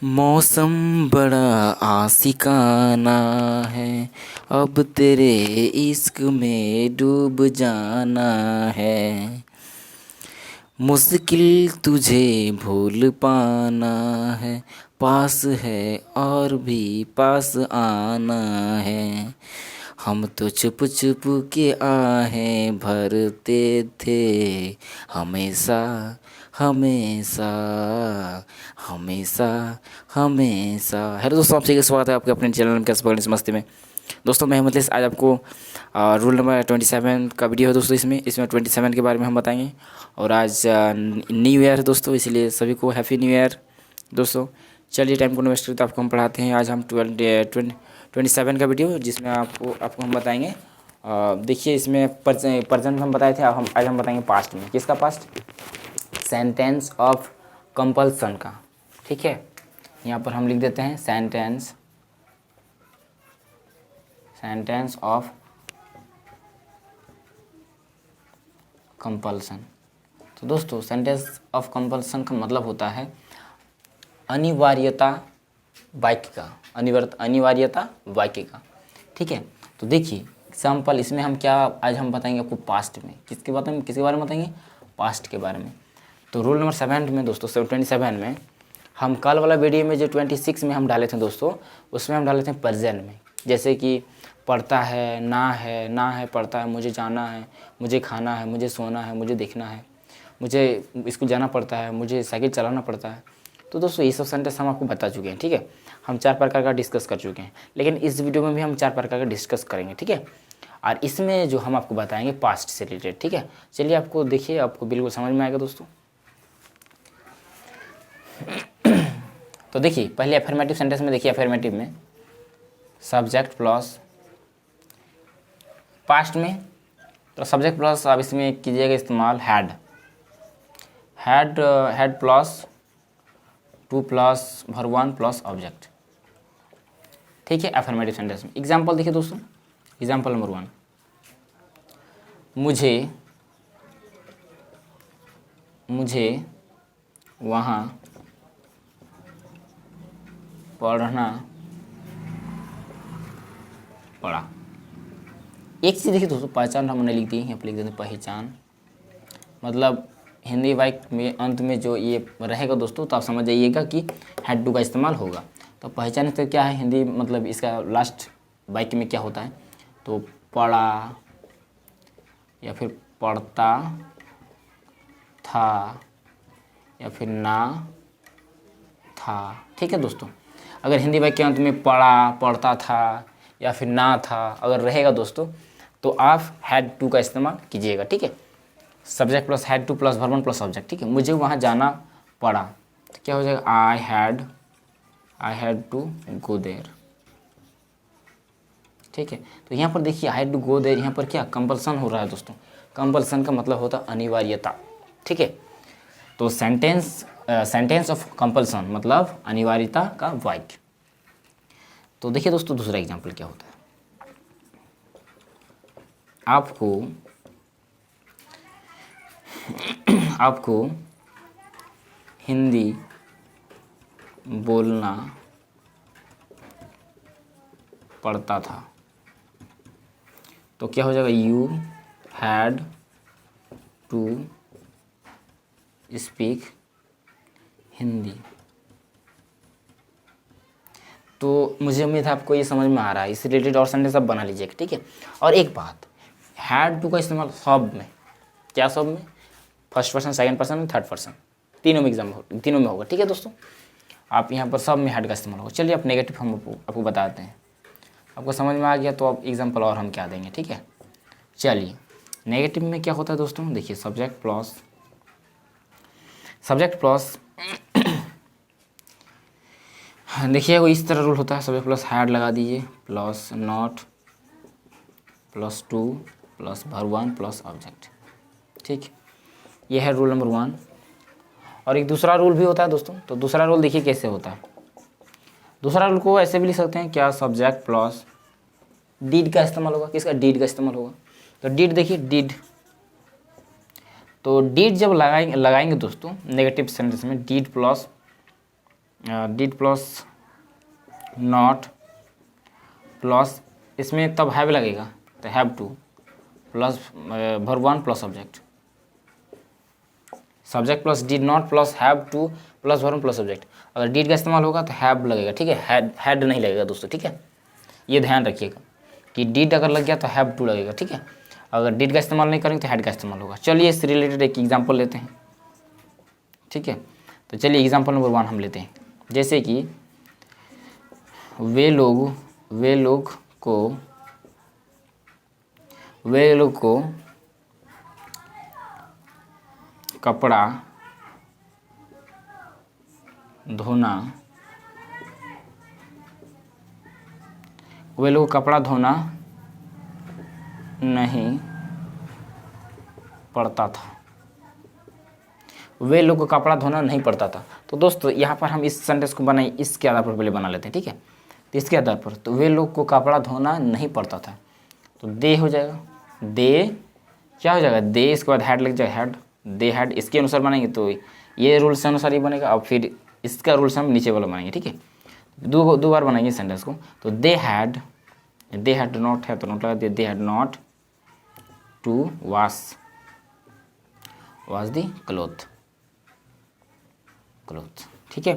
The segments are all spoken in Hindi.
मौसम बड़ा आशिकाना है, अब तेरे इश्क में डूब जाना है। मुश्किल तुझे भूल पाना है, पास है और भी पास आना है। हम तो चुप चुप के आहें भरते थे, हमेशा हमेशा हमेशा हमेशा। हेलो दोस्तों, आपसे स्वागत है आपके अपने चैनल में कैसे पकड़ने से मस्ती में। दोस्तों मैं मतलब आज आपको रूल नंबर 27 का वीडियो है दोस्तों। इसमें 27 के बारे में हम बताएंगे। और आज न्यू ईयर है दोस्तों, इसलिए सभी को हैप्पी न्यू ईयर दोस्तों। चलिए टाइम को इन्वेस्ट करते आपको हम पढ़ाते हैं। आज हम 27 का वीडियो, जिसमें आपको हम बताएंगे। देखिए इसमें प्रेजेंट हम बताए थे, आज हम बताएंगे पास्ट में। किसका पास्ट? सेंटेंस ऑफ कंपल्सन का। ठीक है, यहाँ पर हम लिख देते हैं सेंटेंस ऑफ कंपल्सन। तो दोस्तों सेंटेंस ऑफ कंपल्सन का मतलब होता है अनिवार्यता वाक्य का, अनिवार्यता वाक्य का। ठीक है, तो देखिए एग्जाम्पल इसमें हम क्या आज हम बताएंगे आपको पास्ट में। किसके बारे में बताएंगे? पास्ट के बारे में। तो रूल नंबर 7 में दोस्तों 27 में हम कल वाला वीडियो में जो 26 में हम डाले थे दोस्तों, उसमें हम डाले थे प्रेजेंट में। जैसे कि पढ़ता है, ना है, पढ़ता है, मुझे जाना है, मुझे खाना है, मुझे सोना है, मुझे देखना है, मुझे स्कूल जाना पड़ता है, मुझे साइकिल चलाना पड़ता है। तो दोस्तों ये सब सेंटेंस हम आपको बता चुके हैं। ठीक है, हम 4 प्रकार का डिस्कस कर चुके हैं, लेकिन इस वीडियो में भी हम 4 प्रकार का डिस्कस करेंगे। ठीक है, और इसमें जो हम आपको बताएंगे पास्ट से रिलेटेड। ठीक है, चलिए आपको देखिए, आपको बिल्कुल समझ में आएगा दोस्तों। तो देखिए पहले अफर्मेटिव सेंटेंस में, देखिए अफर्मेटिव में सब्जेक्ट प्लस पास्ट में, तो सब्जेक्ट प्लस आप इसमें कीजिएगा इस्तेमाल had plus two plus verb 1 plus object. ठीक है, अफर्मेटिव सेंटेंस में एग्जाम्पल देखिए दोस्तों। एग्जाम्पल नंबर 1, मुझे वहाँ पढ़ना पड़ा। एक चीज़ देखिए दोस्तों, पहचान हमने लिख दी, यहाँ पर लिख देते हैं पहचान। मतलब हिंदी वाक्य में अंत में जो ये रहेगा दोस्तों, तो आप समझ जाइएगा कि हैड टू का इस्तेमाल होगा। तो पहचान तो क्या है हिंदी, मतलब इसका लास्ट वाक्य में क्या होता है, तो पढ़ा या फिर पढ़ता था या फिर ना था। ठीक है दोस्तों, अगर हिंदी वाक्य के अंत में पढ़ा, पढ़ता था या फिर ना था अगर रहेगा दोस्तों, तो आप हैड टू का इस्तेमाल कीजिएगा। ठीक है, subject plus had to plus verb 1 plus object. ठीक है, मुझे वहाँ जाना पड़ा, तो क्या हो जाएगा? I had to go there. ठीक है, तो यहाँ पर देखिए I had to go there, यहाँ पर क्या कंपल्सन हो रहा है दोस्तों। कंपल्सन का मतलब होता है अनिवार्यता। ठीक है, तो सेंटेंस ऑफ कंपल्सन मतलब अनिवार्यता का वाक्य। तो देखिए दोस्तों दूसरा एग्जाम्पल क्या होता है। आपको हिंदी बोलना पड़ता था, तो क्या हो जाएगा? You had to speak Hindi. तो मुझे उम्मीद है आपको ये समझ में आ रहा है। इससे रिलेटेड और सेंटेंस आप बना लीजिएगा। ठीक है, और एक बात, हैड टू का इस्तेमाल सब में, क्या सब में? First person, second person, third person, तीनों में होगा। ठीक है दोस्तों, आप यहाँ पर सब में हैड का इस्तेमाल होगा। चलिए आप नेगेटिव हम आपको बताते हैं। आपको समझ में आ गया तो आप एग्जाम्पल और हम क्या देंगे। ठीक है, चलिए नेगेटिव में क्या होता है दोस्तों, देखिए सब्जेक्ट प्लस देखिए वो इस तरह रूल होता है। सब्जेक्ट प्लस हैड लगा दीजिए, plus not plus two plus verb 1 plus object. ठीक, ये है रूल नंबर 1। और एक दूसरा रूल भी होता है दोस्तों। तो दूसरा रूल देखिए कैसे होता है। दूसरा रूल को ऐसे भी लिख सकते हैं, क्या? सब्जेक्ट प्लस डीड का इस्तेमाल होगा। किसका? डीड का इस्तेमाल होगा। तो डीड देखिए, डीड, तो डीड जब लगाएंगे दोस्तों नेगेटिव सेंटेंस में, did plus did plus not plus, इसमें तब हैव लगेगा तो have to plus verb one plus subject, subject plus did not plus have to plus verb plus subject. अगर डिड का इस्तेमाल होगा तो हैव लगेगा, ठीक है, हैड नहीं लगेगा दोस्तों, ठीक है, ये ध्यान रखिएगा कि डिड अगर लग गया तो हैव टू लगेगा, ठीक है। अगर डिड का इस्तेमाल नहीं करेंगे तो हैड का इस्तेमाल होगा। चलिए इससे रिलेटेड एक एग्जाम्पल लेते हैं, ठीक है। तो चलिए एग्जाम्पल नंबर 1 हम लेते हैं, जैसे कि वे लोग को कपड़ा धोना, वे लोग कपड़ा धोना नहीं पड़ता था, वे लोग को कपड़ा धोना नहीं पड़ता था। तो दोस्तों यहाँ पर हम इस सेंटेंस को बनाए, इसके आधार पर पहले बना लेते हैं, ठीक है। तो इसके आधार पर, तो वे लोग को कपड़ा धोना नहीं पड़ता था, तो दे हो जाएगा, दे क्या हो जाएगा, दे, इसके बाद हैड लग जाएगा, हैड, दे हैड, इसके अनुसार बनाएंगे तो ये रूल्स के अनुसार ही बनेगा। अब फिर इसका रूल्स हम नीचे वाला बनाएंगे, ठीक है। दो बार बनाएंगे सेंटेंस को। तो दे हैड नॉट है तो नॉट लगा दिया, they had not to wash the cloth, ठीक है।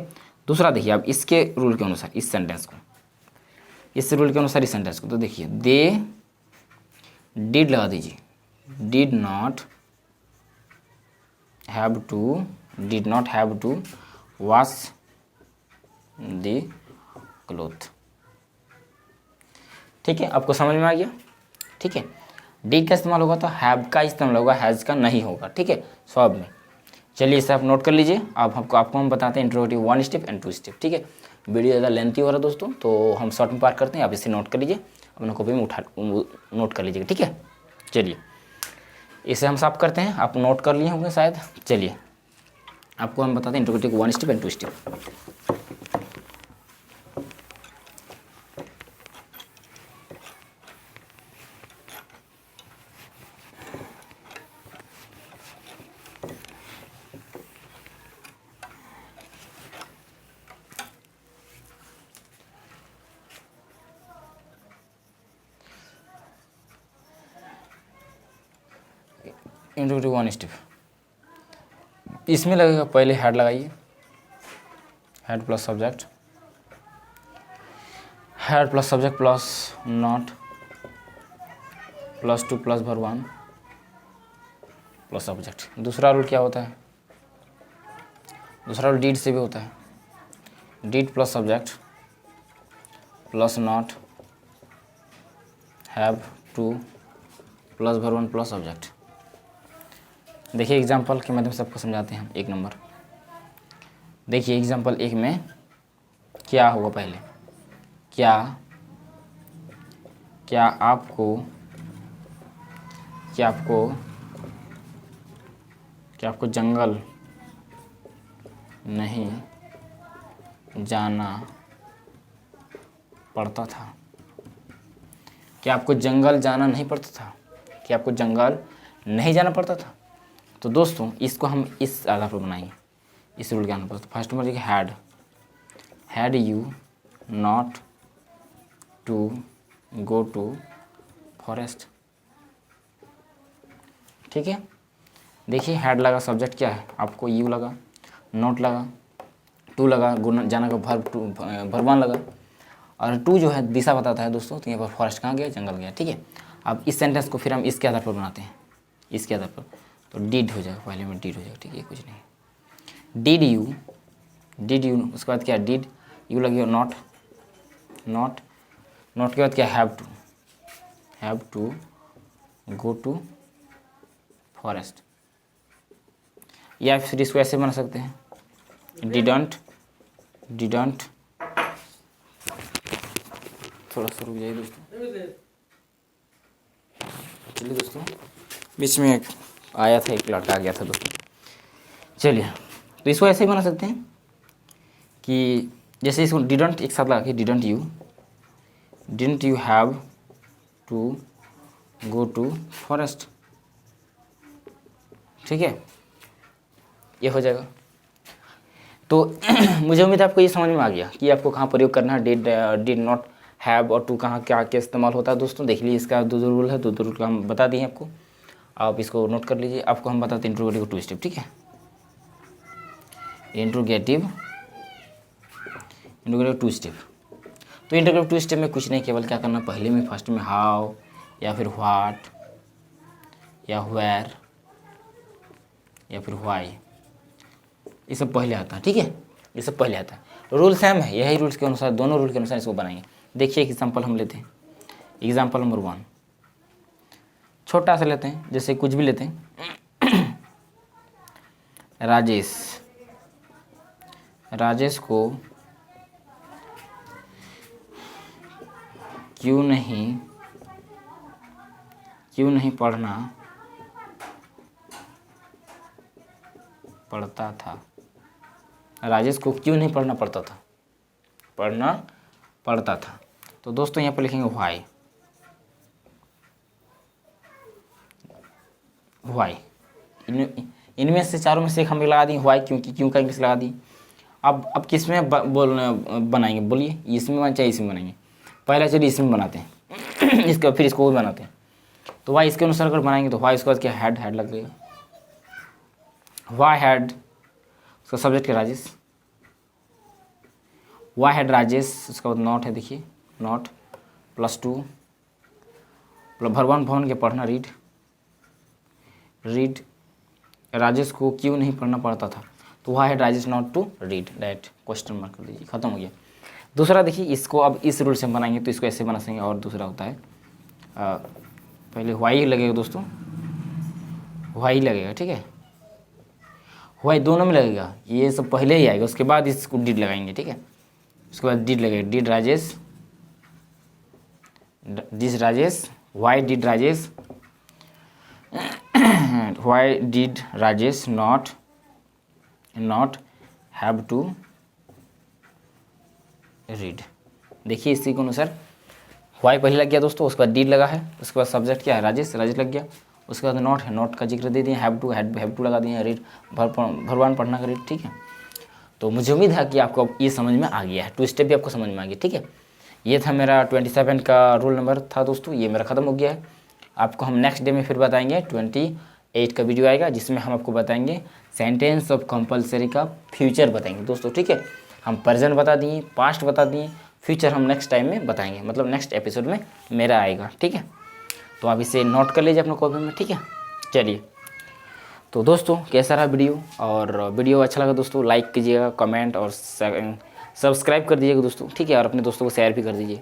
दूसरा देखिए आप इसके रूल के अनुसार इस सेंटेंस को, इस रूल के अनुसार इस सेंटेंस को, तो देखिए दे डिड लगा दीजिए, did not have to wash the cloth, ठीक है। आपको समझ में आ गया, ठीक है। डिड का इस्तेमाल होगा तो हैव का इस्तेमाल होगा, हैज़ का नहीं होगा, ठीक है, सब में। चलिए इसे आप नोट कर लीजिए। अब आपको हम बताते हैं इंट्रोगेटिव 1 स्टेप एंड 2 स्टेप, ठीक है। वीडियो ज़्यादा लेंथी हो रहा है दोस्तों, तो हम शॉर्ट में पार करते हैं। आप इसे नोट कर लीजिए, अपना कॉपी में नोट कर लीजिएगा, ठीक है। चलिए इसे हम साफ करते हैं, आप नोट कर लिए होंगे शायद। चलिए आपको हम बताते हैं interrogative 1 step and 2 step. Interrogative 1 step, इसमें लगेगा, पहले हैड लगाइए, had plus subject plus not plus two plus verb 1 plus subject. दूसरा रूल क्या होता है, दूसरा रूल डीड से भी होता है, did plus subject plus not have to plus verb 1 plus subject. देखिए एग्जाम्पल के माध्यम से आपको समझाते हैं हम। 1 नंबर देखिए, एग्जाम्पल 1 में क्या होगा, पहले क्या आपको जंगल नहीं जाना पड़ता था, क्या आपको जंगल जाना नहीं पड़ता था, क्या आपको जंगल नहीं जाना पड़ता था। तो दोस्तों इसको हम इस आधार पर बनाएंगे, इस रूल के आधार पर। तो फर्स्ट नंबर देखिए, had you not to go to forest, ठीक है। देखिए हैड लगा, सब्जेक्ट क्या है, आपको यू लगा, नॉट लगा, टू लगा, जाना का वर्ब 1 लगा, और टू जो है दिशा बताता है दोस्तों। तो यहाँ पर फॉरेस्ट कहाँ गया, जंगल गया, ठीक है। अब इस सेंटेंस को फिर हम इसके आधार पर बनाते हैं, इसके आधार पर। तो डिड हो जाएगा, पहले में डिड हो जाएगा, ठीक है, कुछ नहीं। डिड यू, उसके बाद क्या, डिड यू लगे, नॉट के बाद क्या, have to go to forest. या फिर इसको ऐसे बना सकते हैं, डिडंट, थोड़ा सा रुक जाइए दोस्तों। चलिए दोस्तों, बीच में एक आया था, एक लड़का आ गया था दोस्तों। चलिए तो इसको ऐसे ही बना सकते हैं कि जैसे इसको डिडंट एक साथ लगा के, didn't you have to go to forest, ठीक है, ये हो जाएगा। तो मुझे उम्मीद है आपको ये समझ में आ गया कि आपको कहाँ प्रयोग करना है, डिड नॉट हैव और टू कहाँ क्या क्या इस्तेमाल होता है। दोस्तों देख लीजिए, इसका दो रूल है, दो रूल का हम बता दिए आपको, आप इसको नोट कर लीजिए। आपको हम बताते हैं इंट्रोगेटिव टू स्टेप, ठीक है। Interrogative two step. तो इंट्रोगेटिव टू स्टेप में कुछ नहीं, केवल क्या करना, पहले में फर्स्ट में हाउ या फिर व्हाट या वेयर या फिर व्हाई, ये सब पहले आता है, ठीक है। ये सब पहले आता है। रूल सेम है, यही रूल्स के अनुसार, दोनों रूल के अनुसार इसको बनाएंगे। देखिए एक एग्जाम्पल हम लेते हैं, एग्जाम्पल नंबर 1, छोटा सा लेते हैं, जैसे कुछ भी लेते हैं। राजेश को क्यों नहीं पढ़ता था। राजेश को क्यों नहीं पढ़ना पड़ता था। तो दोस्तों यहाँ पर लिखेंगे व्हाई। इनमें से चारों में से एक हम लगा दी व्हाई, क्योंकि क्यों का इंग्लिश लगा दी। अब किस में बनाएंगे बोलिए, इसमें चाहे इसमें बनाएंगे। पहला चलिए इसमें बनाते हैं इसका, फिर इसको भी बनाते हैं। तो वाई इसके अनुसार अगर बनाएंगे तो वाई, इसके बाद क्या, हेड लगेगा, वाई हेड, उसका सब्जेक्ट क्या, राजेश, वाई हेड राजेश, उसके बाद नॉट है, देखिए नॉट +2 भरवान के पढ़ना, रीड राजेश को क्यों नहीं पढ़ना पड़ता था। तो why had Rajesh not to read, that question mark कर दीजिए, खत्म हो गया। दूसरा देखिए, इसको अब इस रूल से बनाएंगे तो इसको ऐसे बना सकेंगे। और दूसरा होता है पहले वाई लगेगा दोस्तों, वाई लगेगा, ठीक है, वाई दोनों में लगेगा, ये सब पहले ही आएगा, उसके बाद इसको डिड लगाएंगे, ठीक है। उसके बाद डिड लगेगा, did Rajesh, why did Rajesh, why did Rajesh not have to read. देखिए इसी के अनुसार वाई पहले लग गया दोस्तों, उसके बाद डिड लगा है, उसके बाद सब्जेक्ट क्या है, राजेश लग गया, उसके बाद नॉट है, नॉट का जिक्र दे दिए, हैव टू लगा दिए, रीड भरवान पढ़ना का रीड, ठीक है। तो मुझे उम्मीद है कि आपको ये समझ में आ गया है, टू स्टेप भी आपको समझ में आ गया, ठीक है। ये था मेरा 27 का रूल नंबर था दोस्तों, ये मेरा ख़त्म हो गया है। आपको हम नेक्स्ट डे में फिर बताएंगे, 28 का वीडियो आएगा, जिसमें हम आपको बताएंगे सेंटेंस ऑफ कंपलसरी का फ्यूचर बताएंगे दोस्तों, ठीक है। हम प्रेजेंट बता दिए, पास्ट बता दिए, फ्यूचर हम नेक्स्ट टाइम में बताएंगे, मतलब नेक्स्ट एपिसोड में मेरा आएगा, ठीक है। तो आप इसे नोट कर लीजिए अपने कॉपी में, ठीक है। चलिए, तो दोस्तों कैसा रहा वीडियो, और वीडियो अच्छा लगा दोस्तों लाइक कीजिएगा, कमेंट और सब्सक्राइब कर दीजिएगा दोस्तों, ठीक है। और अपने दोस्तों को शेयर भी कर दीजिए।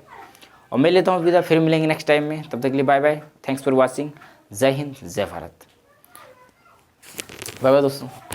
और मैं लेता हूँ विदा, फिर मिलेंगे नेक्स्ट टाइम में, तब तक के लिए bye bye, thanks for watching, जय हिंद जय भारत, बाय बाय दोस्तों।